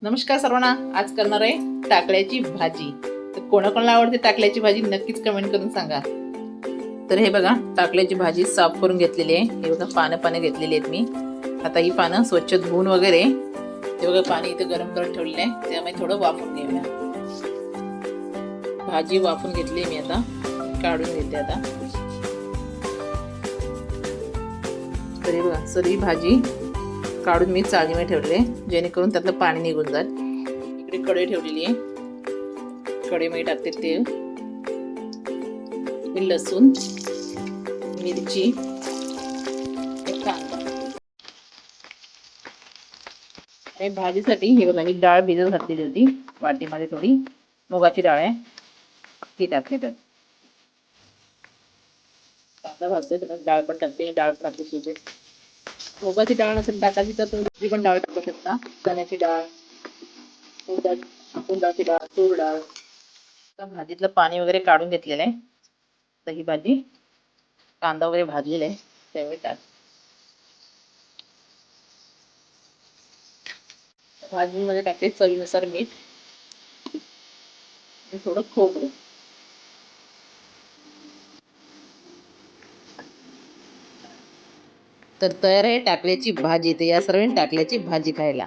नमस्कार सर्वांना. आज करणार आहे टाकळ्याची भाजी. तर कोणाकोणाला आवडते टाकळ्याची भाजी नक्कीच कमेंट करून सांगा. तर हे बघा, टाकळ्याची भाजी साफ करून घेतलेली आहे. हे बघा, पानं घेतलेली आहेत मी. आता ही पानं स्वच्छ धुवून वगैरे हे बघा, पाणी इथे गरम करत ठेवलेलं आहे. त्यामुळे थोडं वाफून घेऊया. भाजी वाफून घेतली मी, आता काढून घेते. आता तर हे बघा, सर्व भाजी काढून मी चाळणीमध्ये ठेवले, जेणेकरून त्यातलं पाणी निघून जाईल. इकडे कढई ठेवलेली आहे. कढईमध्ये टाकते तेल, लसूण, मिरची, कांदा. आणि भाजीसाठी हे बघा, मी डाळ भिजत घातलेली होती वाटीमध्ये. थोडी मुगाची डाळ आहे, ती टाकते. तर कांदा भाजते, तर डाळ पण टाकते. डाळ टाकते सोबत. मुगाची डाळ नसेल टाकायची तर दुसरी पण डाळ टाकू शकता. चण्याची डाळ, उडदाची डाळ, तूर डाळ. भाजीतलं पाणी वगैरे काढून घेतलेलं आहे. तर ही भाजी, कांदा वगैरे भाजलेला आहे त्यावेळी टाक. भाजीमध्ये टाकते चवीनुसार मीठ, थोडं खोबरं. तर तयार आहे टाकल्याची भाजी. तर या सर्वांनी टाकल्याची भाजी खायला.